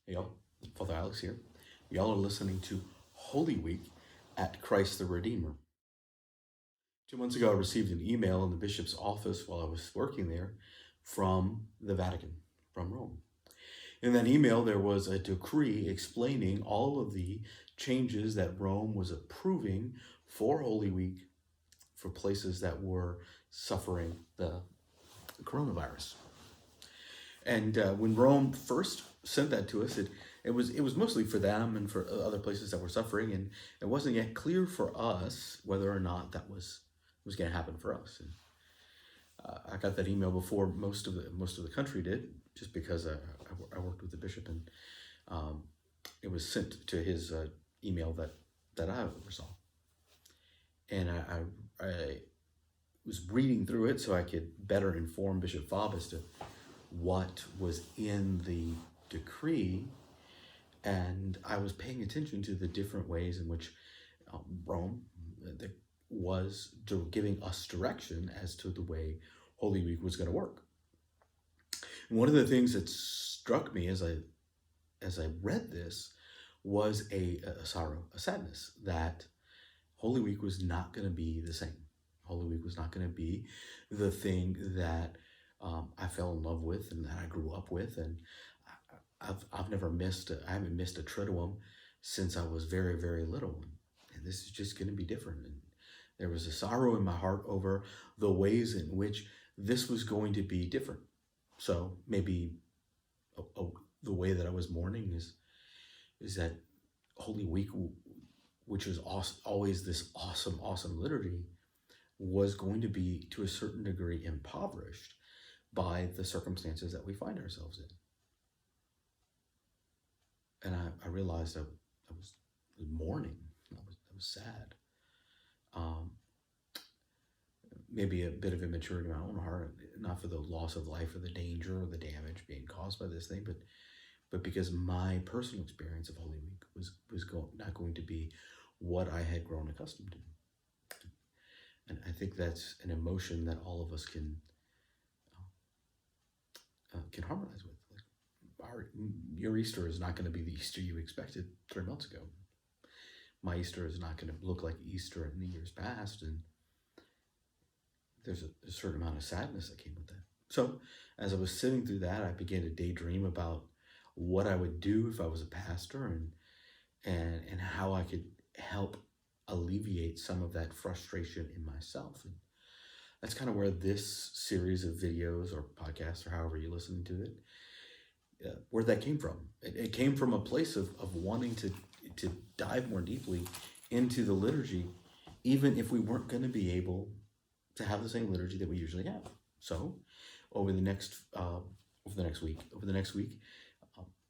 Hey y'all, Father Alex here. Y'all are listening to Holy Week at Christ the Redeemer. 2 months ago, I received an email in the bishop's office while I was working there from the Vatican, from Rome. In that email, there was a decree explaining all of the changes that Rome was approving for Holy Week for places that were suffering the coronavirus. And when Rome first sent that to us, it was mostly for them and for other places that were suffering, and it wasn't yet clear for us whether or not that was going to happen for us. And I got that email before most of the country did, just because I worked with the bishop, and it was sent to his email that I oversaw, and I was reading through it so I could better inform Bishop Fobb as to what was in the decree, and I was paying attention to the different ways in which Rome was giving us direction as to the way Holy Week was going to work. And one of the things that struck me as I read this was a sorrow, a sadness, that Holy Week was not going to be the same. Holy Week was not going to be the thing that I fell in love with and that I grew up with, and I haven't missed a Triduum since I was very, very little, and this is just going to be different. And there was a sorrow in my heart over the ways in which this was going to be different. So maybe the way that I was mourning is that Holy Week, which was always this awesome liturgy, was going to be to a certain degree impoverished by the circumstances that we find ourselves in. And I realized I was mourning. I was sad. Maybe a bit of immaturity in my own heart, not for the loss of life or the danger or the damage being caused by this thing, but because my personal experience of Holy Week was not going to be what I had grown accustomed to. And I think that's an emotion that all of us can harmonize with. Your Easter is not going to be the Easter you expected 3 months ago. My Easter is not going to look like Easter in the years past, and there's a certain amount of sadness that came with that. So as I was sitting through that, I began to daydream about what I would do if I was a pastor, and how I could help alleviate some of that frustration in myself. And that's kind of where this series of videos or podcasts, or however you're listening to it, where that came from. It came from a place of wanting to dive more deeply into the liturgy, even if we weren't going to be able to have the same liturgy that we usually have. So over the next week,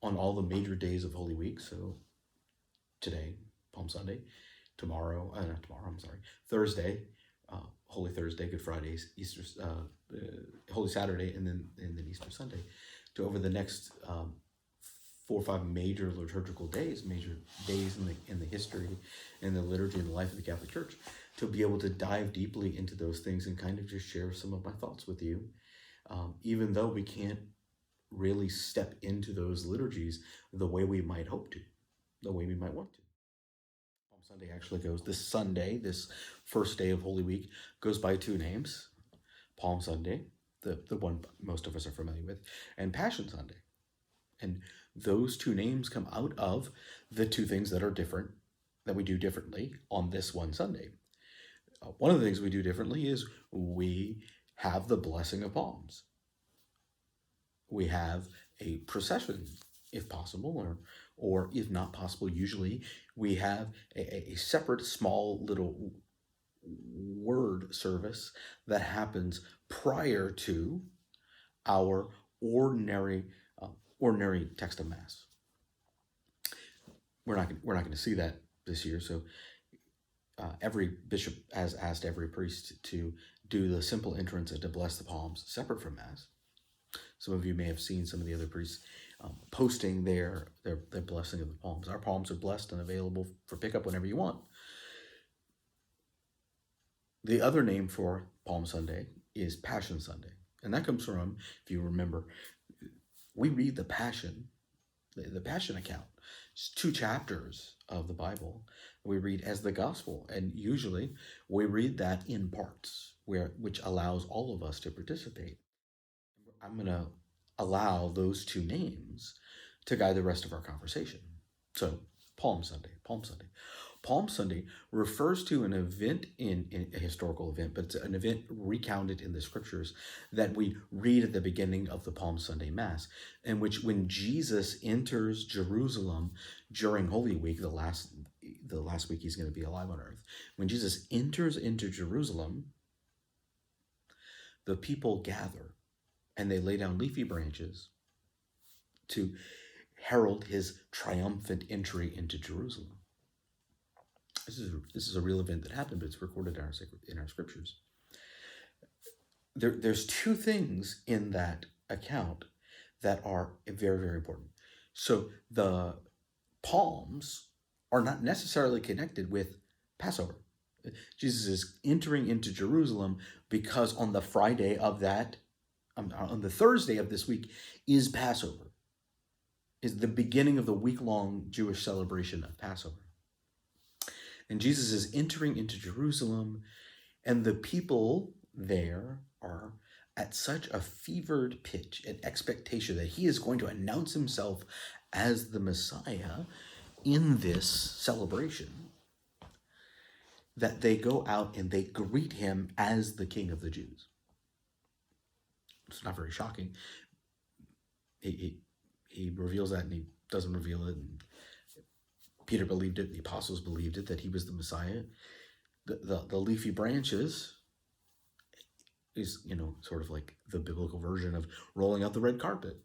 on all the major days of Holy Week, so today, Palm Sunday, Thursday, Holy Thursday, Good Friday, Easter, Holy Saturday, and then Easter Sunday, to over the next 4 or 5 major liturgical days, in the history and the liturgy and the life of the Catholic Church, to be able to dive deeply into those things and kind of just share some of my thoughts with you, even though we can't really step into those liturgies the way we might hope to, the way we might want to. Palm Sunday actually goes, this Sunday, this first day of Holy Week, goes by 2 names: Palm Sunday, the one most of us are familiar with, and Passion Sunday. And those 2 names come out of the 2 things that are different, that we do differently on this one Sunday. One of the things we do differently is we have the blessing of palms. We have a procession, if possible, or if not possible, usually we have a separate small little word service that happens prior to our ordinary text of Mass. We're not going to see that this year, so every bishop has asked every priest to do the simple entrance and to bless the palms separate from Mass. Some of you may have seen some of the other priests posting their blessing of the palms. Our palms are blessed and available for pickup whenever you want. The other name for Palm Sunday is Passion Sunday. And that comes from, if you remember, we read the Passion the Passion account. It's 2 chapters of the Bible we read as the gospel, and usually we read that in parts, which allows all of us to participate. I'm going to allow those 2 names to guide the rest of our conversation. So, Palm Sunday. Palm Sunday refers to an event in a historical event, but it's an event recounted in the scriptures that we read at the beginning of the Palm Sunday Mass, in which when Jesus enters Jerusalem during Holy Week, the last week he's going to be alive on earth, when Jesus enters into Jerusalem, the people gather and they lay down leafy branches to herald his triumphant entry into Jerusalem. This is a real event that happened, but it's recorded in our scriptures. There's 2 things in that account that are very, very important. So the palms are not necessarily connected with Passover. Jesus is entering into Jerusalem because on the Friday of that, on the Thursday of this week, is Passover, is the beginning of the week-long Jewish celebration of Passover. And Jesus is entering into Jerusalem, and the people there are at such a fevered pitch and expectation that he is going to announce himself as the Messiah in this celebration that they go out and they greet him as the King of the Jews. It's not very shocking. He reveals that, and he doesn't reveal it. And Peter believed it, the apostles believed it, that he was the Messiah. The leafy branches is, sort of like the biblical version of rolling out the red carpet.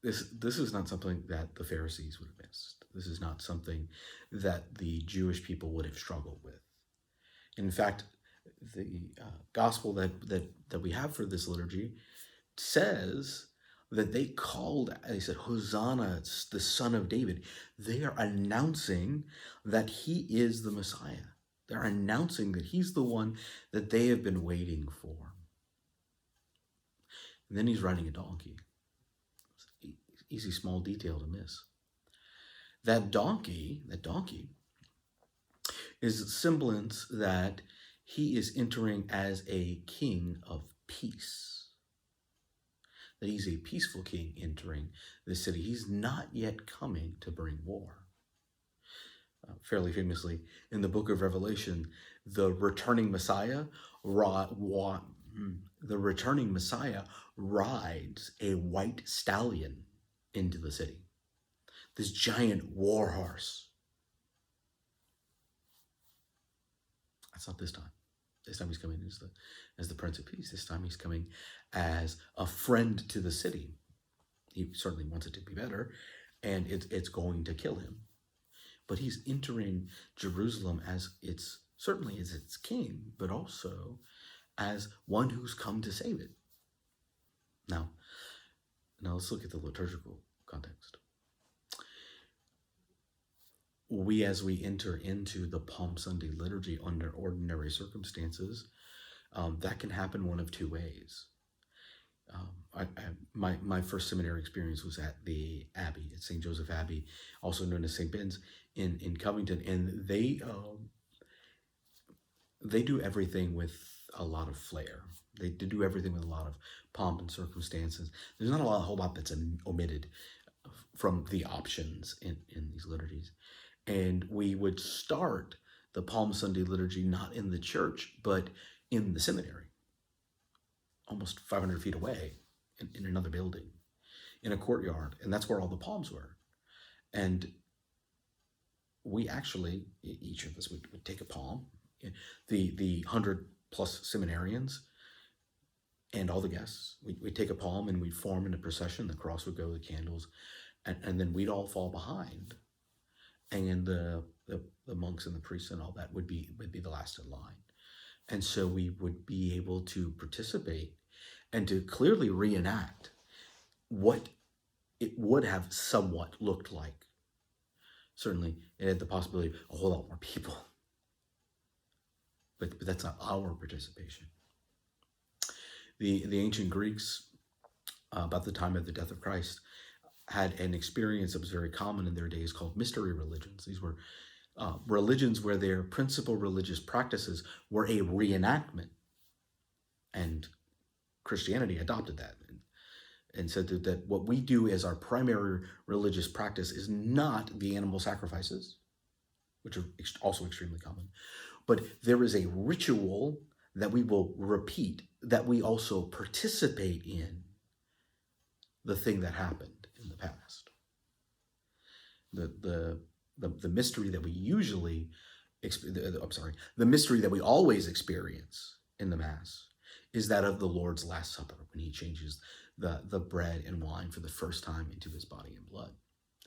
This is not something that the Pharisees would have missed. This is not something that the Jewish people would have struggled with. In fact, the gospel that we have for this liturgy says that they said, Hosanna, the Son of David. They are announcing that he is the Messiah. They're announcing that he's the one that they have been waiting for. And then he's riding a donkey. Easy small detail to miss. That donkey is a semblance that he is entering as a king of peace. That he's a peaceful king entering the city. He's not yet coming to bring war. Fairly famously, in the book of Revelation, the returning Messiah rides a white stallion into the city. This giant war horse. That's not this time. This time he's coming as the Prince of Peace. This time he's coming as a friend to the city. He certainly wants it to be better, and it's going to kill him. But he's entering Jerusalem as its king, but also as one who's come to save it. Now let's look at the liturgical context. As we enter into the Palm Sunday Liturgy under ordinary circumstances, that can happen one of 2 ways. My first seminary experience was at the Abbey, at St. Joseph Abbey, also known as St. Ben's in Covington, and they do everything with a lot of flair. They do everything with a lot of pomp and circumstances. There's not a whole lot that's omitted from the options in these liturgies. And we would start the Palm Sunday Liturgy not in the church, but in the seminary, almost 500 feet away in another building, in a courtyard. And that's where all the palms were. And we actually, each of us would take a palm. The 100+ seminarians and all the guests, we'd take a palm and we'd form in a procession. The cross would go, the candles, and then we'd all fall behind. And the monks and the priests and all that would be the last in line. And so we would be able to participate and to clearly reenact what it would have somewhat looked like. Certainly, it had the possibility of a whole lot more people. But that's not our participation. The ancient Greeks about the time of the death of Christ, had an experience that was very common in their days called mystery religions. These were religions where their principal religious practices were a reenactment. And Christianity adopted that and said that what we do as our primary religious practice is not the animal sacrifices, which are also extremely common, but there is a ritual that we will repeat, that we also participate in the thing that happened in the past. The mystery that we usually, the mystery that we always experience in the Mass is that of the Lord's Last Supper, when he changes the bread and wine for the first time into his body and blood.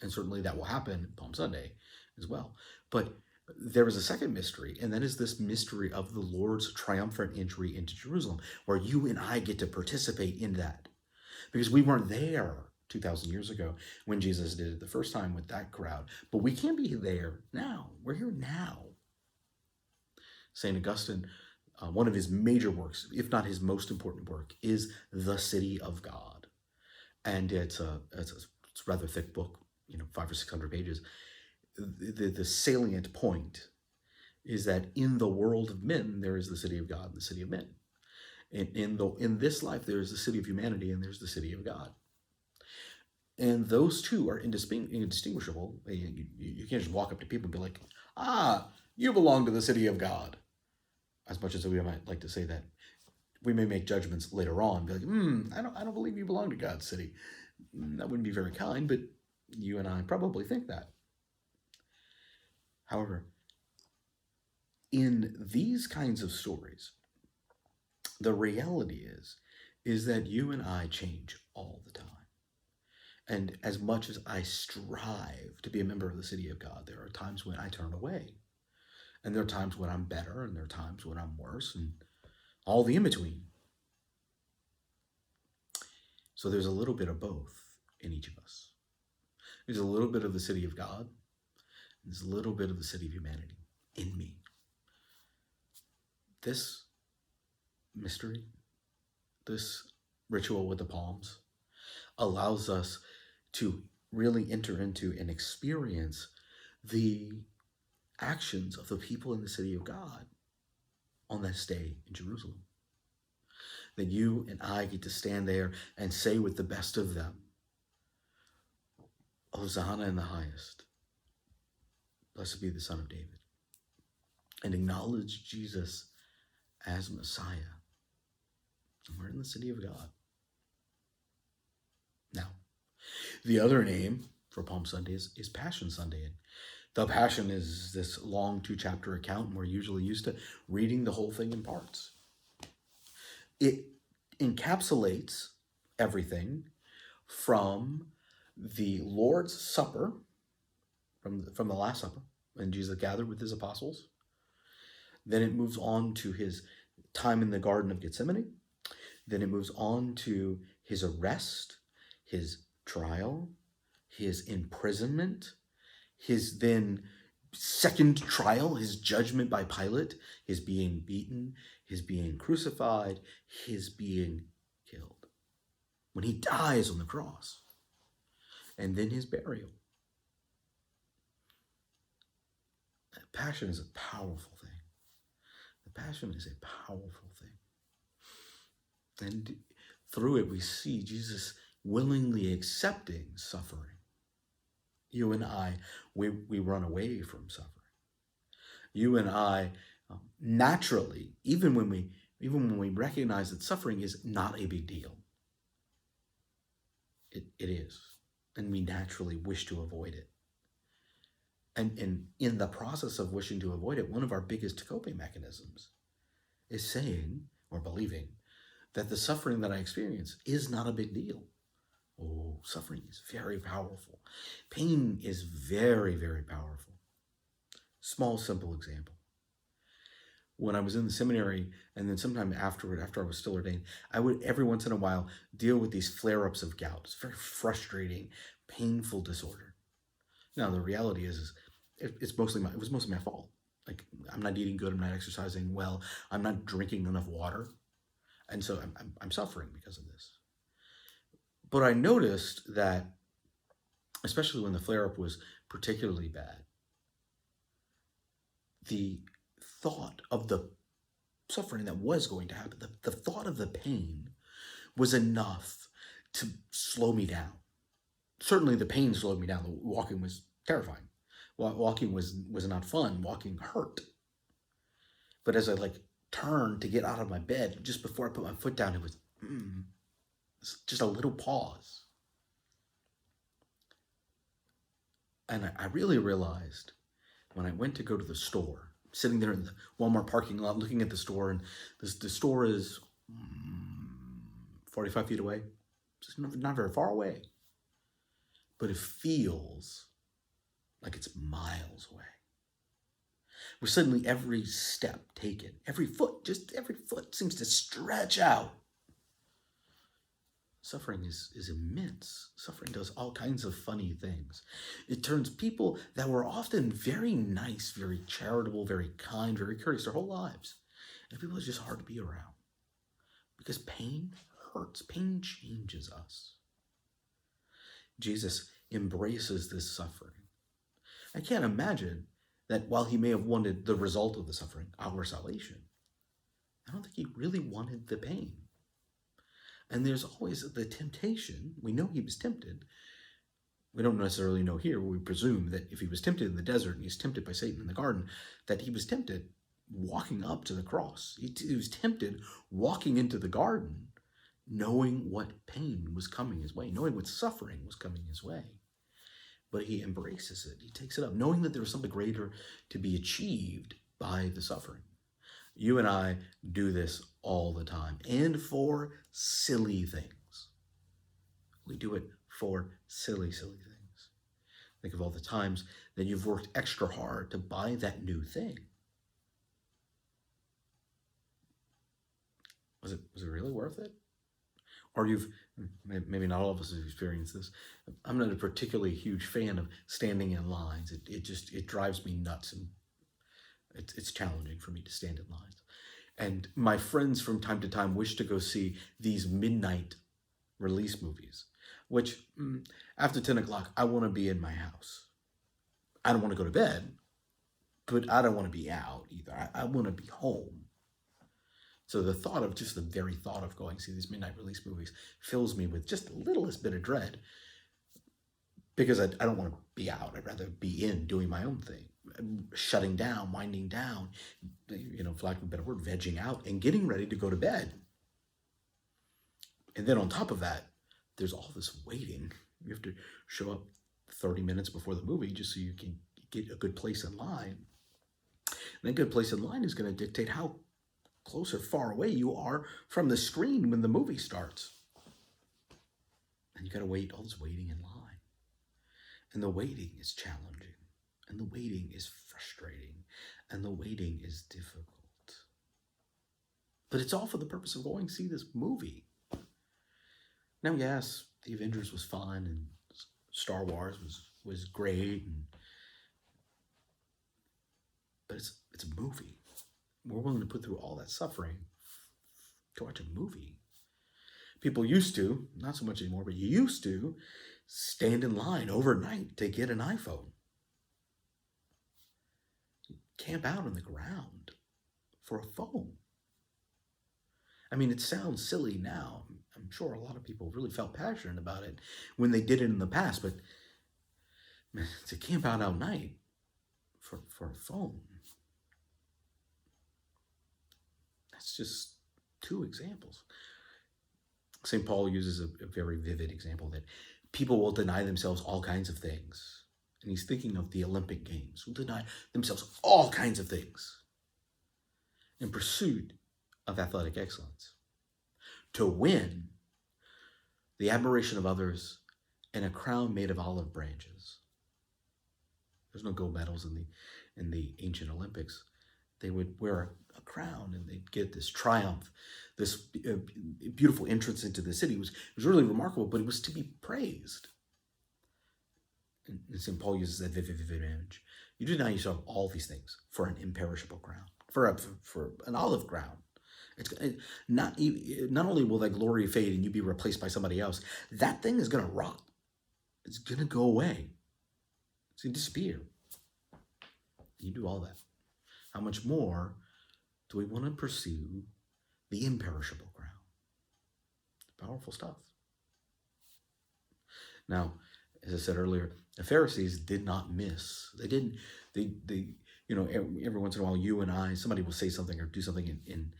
And certainly that will happen Palm Sunday as well. But there is a second mystery, and that is this mystery of the Lord's triumphant entry into Jerusalem, where you and I get to participate in that. Because we weren't there 2,000 years ago when Jesus did it the first time with that crowd. But we can be there now. We're here now. St. Augustine, one of his major works, if not his most important work, is The City of God. And it's a rather thick book, 500 or 600 pages. The salient point is that in the world of men, there is the city of God and the city of men. In this life, there is the city of humanity and there's the city of God. And those two are indistinguishable. You can't just walk up to people and be like, you belong to the city of God. As much as we might like to say that. We may make judgments later on, be like, I don't believe you belong to God's city. That wouldn't be very kind, but you and I probably think that. However, in these kinds of stories, the reality is that you and I change all the time. And as much as I strive to be a member of the city of God, there are times when I turn away. And there are times when I'm better, and there are times when I'm worse, and all the in-between. So there's a little bit of both in each of us. There's a little bit of the city of God, and there's a little bit of the city of humanity in me. This mystery, this ritual with the palms, allows us to really enter into and experience the actions of the people in the city of God on this day in Jerusalem. That you and I get to stand there and say with the best of them, Hosanna in the highest, blessed be the Son of David, and acknowledge Jesus as Messiah. And we're in the city of God. Now, the other name for Palm Sunday is Passion Sunday. And the Passion is this long 2-chapter account, and we're usually used to reading the whole thing in parts. It encapsulates everything from the Lord's Supper, from the Last Supper, when Jesus gathered with his apostles. Then it moves on to his time in the Garden of Gethsemane. Then it moves on to his arrest, his trial, his imprisonment, his then second trial, his judgment by Pilate, his being beaten, his being crucified, his being killed, when he dies on the cross, and then his burial. The Passion is a powerful thing. The Passion is a powerful thing. And through it, we see Jesus willingly accepting suffering. You and I, we run away from suffering. You and I, naturally, even when we recognize that suffering is not a big deal, it is, and we naturally wish to avoid it. And in the process of wishing to avoid it, one of our biggest coping mechanisms is saying or believing that the suffering that I experience is not a big deal. Oh, suffering is very powerful. Pain is very, very powerful. Small, simple example. When I was in the seminary, and then sometime afterward, after I was still ordained, I would every once in a while deal with these flare-ups of gout. It's very frustrating, painful disorder. Now, the reality is it was mostly my fault. Like, I'm not eating good, I'm not exercising well, I'm not drinking enough water. And so I'm suffering because of this. But I noticed that, especially when the flare-up was particularly bad, the thought of the suffering that was going to happen, the thought of the pain was enough to slow me down. Certainly the pain slowed me down. The walking was terrifying. Walking was not fun. Walking hurt. But as I turned to get out of my bed, just before I put my foot down, it was just a little pause. And I really realized when I went to go to the store, sitting there in the Walmart parking lot, looking at the store, and the store is 45 feet away. It's not very far away. But it feels like it's miles away. Where suddenly every step taken, every foot seems to stretch out. Suffering is immense. Suffering does all kinds of funny things. It turns people that were often very nice, very charitable, very kind, very courteous their whole lives, and people are just hard to be around. Because pain hurts. Pain changes us. Jesus embraces this suffering. I can't imagine that while he may have wanted the result of the suffering, our salvation, I don't think he really wanted the pain. And there's always the temptation. We know he was tempted. We don't necessarily know here. We presume that if he was tempted in the desert and he's tempted by Satan in the garden, that he was tempted walking up to the cross. He was tempted walking into the garden, knowing what pain was coming his way, knowing what suffering was coming his way. But he embraces it. He takes it up, knowing that there was something greater to be achieved by the suffering. You and I do this all the time, and for silly things. We do it for silly things. Think of all the times that you've worked extra hard to buy that new thing. Was it really worth it? Or maybe not all of us have experienced this. I'm not a particularly huge fan of standing in lines. It drives me nuts, and it's challenging for me to stand in lines. And my friends from time to time wish to go see these midnight release movies, which after 10 o'clock, I want to be in my house. I don't want to go to bed, but I don't want to be out either. I want to be home. So the very thought of going to see these midnight release movies fills me with just the littlest bit of dread, because I don't want to be out. I'd rather be in doing my own thing, shutting down, winding down, for lack of a better word, vegging out and getting ready to go to bed. And then on top of that, there's all this waiting. You have to show up 30 minutes before the movie just so you can get a good place in line. And a good place in line is going to dictate how close or far away you are from the screen when the movie starts. And you got to wait, all this waiting in line. And the waiting is challenging. And the waiting is frustrating. And the waiting is difficult. But it's all for the purpose of going to see this movie. Now, yes, The Avengers was fun, and Star Wars was great, but it's a movie. We're willing to put through all that suffering to watch a movie. People used to, not so much anymore, but you used to stand in line overnight to get an iPhone. Camp out on the ground for a phone. I mean, it sounds silly now. I'm sure a lot of people really felt passionate about it when they did it in the past, but man, to camp out all night for a phone, that's just two examples. St. Paul uses a very vivid example that people will deny themselves all kinds of things. And he's thinking of the Olympic Games, will deny themselves all kinds of things in pursuit of athletic excellence, to win the admiration of others and a crown made of olive branches. There's no gold medals in the ancient Olympics. They would wear a crown and they'd get this triumph, this beautiful entrance into the city. It was really remarkable, but it was to be praised. And St. Paul uses that vivid image. You deny yourself all these things for an imperishable crown, for an olive crown. Not only will that glory fade and you be replaced by somebody else, that thing is going to rot. It's going to go away. It's going to disappear. You do all that. How much more do we want to pursue the imperishable crown? Powerful stuff. Now, as I said earlier, the Pharisees did not miss. They every once in a while, you and I, somebody will say something or do something and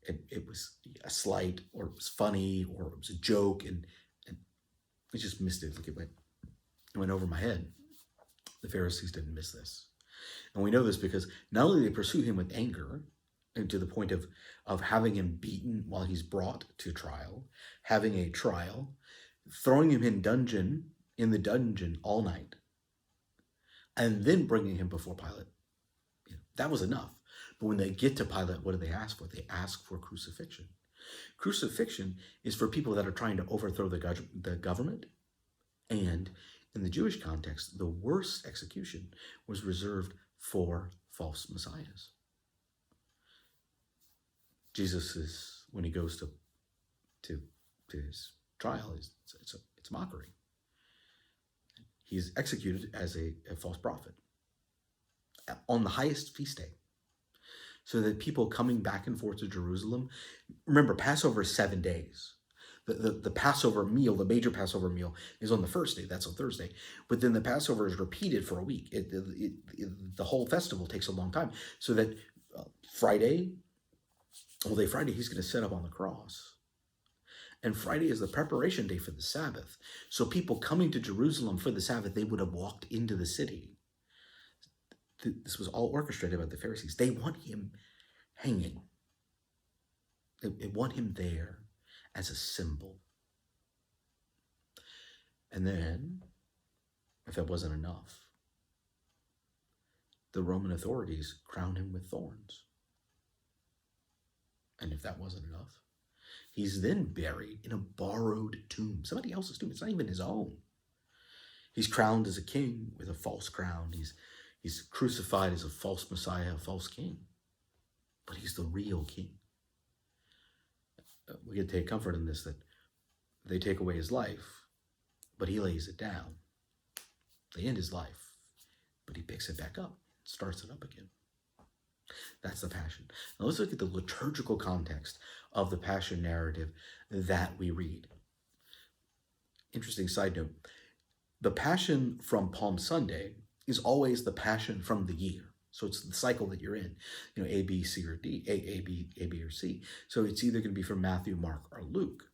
it was a slight, or it was funny, or it was a joke, and I just missed it. Like it went over my head. The Pharisees didn't miss this. And we know this because not only they pursue him with anger, and to the point of having him beaten while he's brought to trial, having a trial, throwing him in the dungeon all night, and then bringing him before Pilate. That was enough. But when they get to Pilate, what do they ask for? They ask for crucifixion. Crucifixion is for people that are trying to overthrow the government. And in the Jewish context, the worst execution was reserved for false messiahs. Jesus is, when he goes to his trial, it's mockery. He's executed as a false prophet on the highest feast day. So that people coming back and forth to Jerusalem, remember, Passover is 7 days. The Passover meal, the major Passover meal, is on the first day. That's on Thursday. But then the Passover is repeated for a week. The whole festival takes a long time. So that Friday, he's going to set up on the cross. And Friday is the preparation day for the Sabbath. So people coming to Jerusalem for the Sabbath, they would have walked into the city. This was all orchestrated by the Pharisees. They want him hanging. They want him there as a symbol. And then, if that wasn't enough, the Roman authorities crown him with thorns. And if that wasn't enough, he's then buried in a borrowed tomb, somebody else's tomb. It's not even his own. He's crowned as a king with a false crown. He's crucified as a false Messiah, a false king. But he's the real king. We can take comfort in this, that they take away his life, but he lays it down. They end his life, but he picks it back up, starts it up again. That's the Passion. Now let's look at the liturgical context of the Passion narrative that we read. Interesting side note. The Passion from Palm Sunday is always the Passion from the year. So it's the cycle that you're in, A, B, C, or D, A, B, or C. So it's either going to be from Matthew, Mark, or Luke.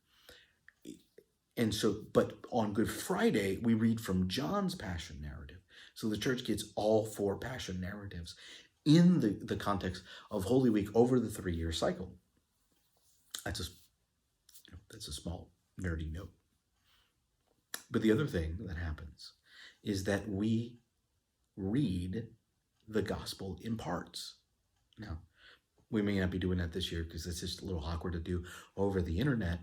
And so, but on Good Friday, we read from John's Passion narrative. So the church gets all 4 Passion narratives in the context of Holy Week over the 3-year cycle. That's a small nerdy note. But the other thing that happens is that we read the gospel in parts. Now, we may not be doing that this year because it's just a little awkward to do over the internet,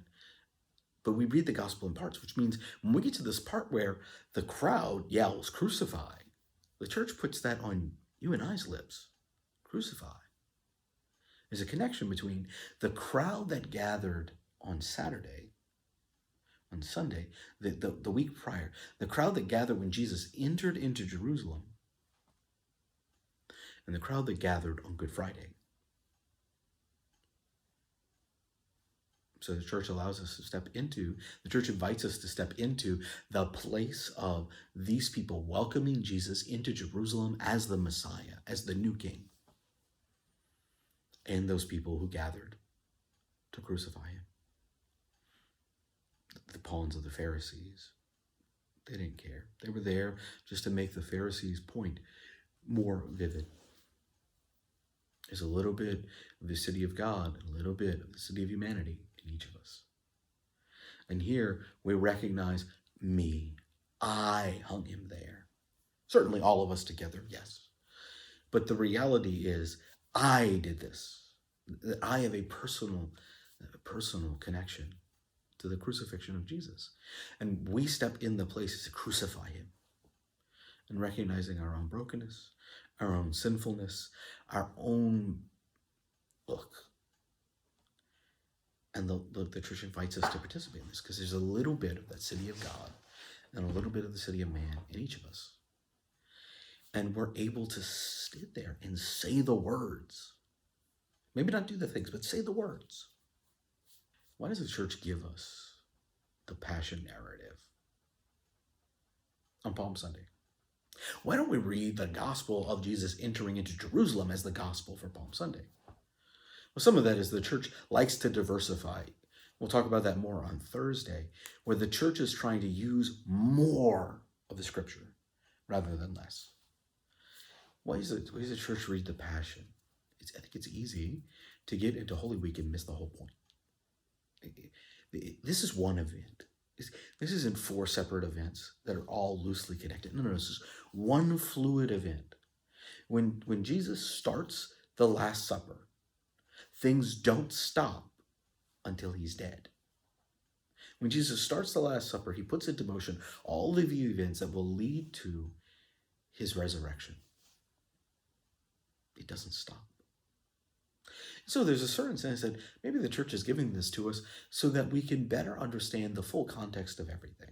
but we read the gospel in parts, which means when we get to this part where the crowd yells, "Crucify," the church puts that on you and I's lips. Crucify. There's a connection between the crowd that gathered on Saturday, on Sunday, the week prior, the crowd that gathered when Jesus entered into Jerusalem, and the crowd that gathered on Good Friday. So the church allows us to the church invites us to step into the place of these people welcoming Jesus into Jerusalem as the Messiah, as the new king. And those people who gathered to crucify him. The pawns of the Pharisees, they didn't care. They were there just to make the Pharisees' point more vivid. There's a little bit of the city of God, a little bit of the city of humanity in each of us. And here we recognize me. I hung him there. Certainly all of us together, yes. But the reality is, I did this. That I have a personal connection to the crucifixion of Jesus. And we step in the places to crucify him. And recognizing our own brokenness, our own sinfulness, our own, look, And the church invites us to participate in this because there's a little bit of that city of God and a little bit of the city of man in each of us. And we're able to sit there and say the words. Maybe not do the things, but say the words. Why does the church give us the Passion narrative on Palm Sunday? Why don't we read the gospel of Jesus entering into Jerusalem as the gospel for Palm Sunday? Well, some of that is the church likes to diversify. We'll talk about that more on Thursday, where the church is trying to use more of the scripture rather than less. Why does the church read the Passion? I think it's easy to get into Holy Week and miss the whole point. This is one event. This isn't 4 separate events that are all loosely connected. No, this is one fluid event. When Jesus starts the Last Supper, things don't stop until he's dead. When Jesus starts the Last Supper, he puts into motion all of the events that will lead to his resurrection. It doesn't stop. So there's a certain sense that maybe the church is giving this to us so that we can better understand the full context of everything.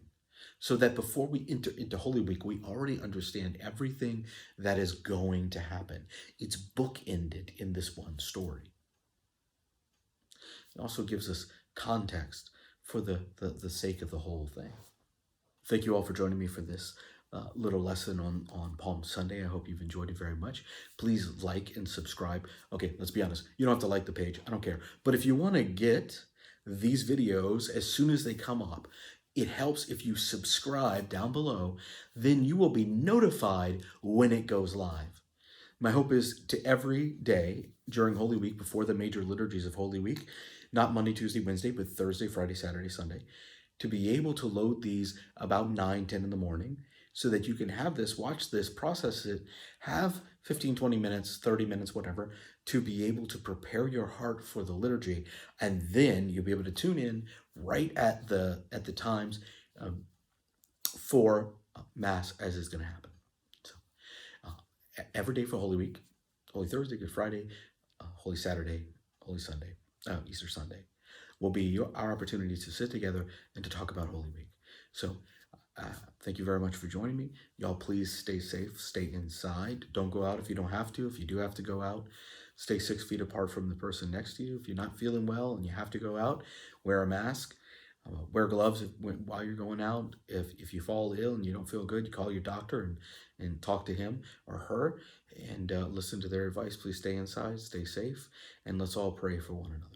So that before we enter into Holy Week, we already understand everything that is going to happen. It's bookended in this one story. It also gives us context for the sake of the whole thing. Thank you all for joining me for this little lesson on Palm Sunday. I hope you've enjoyed it very much. Please like and subscribe. Okay, let's be honest. You don't have to like the page. I don't care. But if you want to get these videos as soon as they come up, it helps if you subscribe down below. Then you will be notified when it goes live. My hope is to every day during Holy Week, before the major liturgies of Holy Week, not Monday, Tuesday, Wednesday, but Thursday, Friday, Saturday, Sunday, to be able to load these about 9, 10 in the morning so that you can have this, watch this, process it, have 15, 20 minutes, 30 minutes, whatever, to be able to prepare your heart for the liturgy. And then you'll be able to tune in right at the times for Mass as is going to happen. So every day for Holy Week, Holy Thursday, Good Friday, Holy Saturday, Holy Sunday, Easter Sunday, will be our opportunity to sit together and to talk about Holy Week. So thank you very much for joining me. Y'all, please stay safe, stay inside. Don't go out if you don't have to. If you do have to go out, stay 6 feet apart from the person next to you. If you're not feeling well and you have to go out, wear a mask. Wear gloves while you're going out. If you fall ill and you don't feel good, you call your doctor and talk to him or her and listen to their advice. Please stay inside, stay safe, and let's all pray for one another.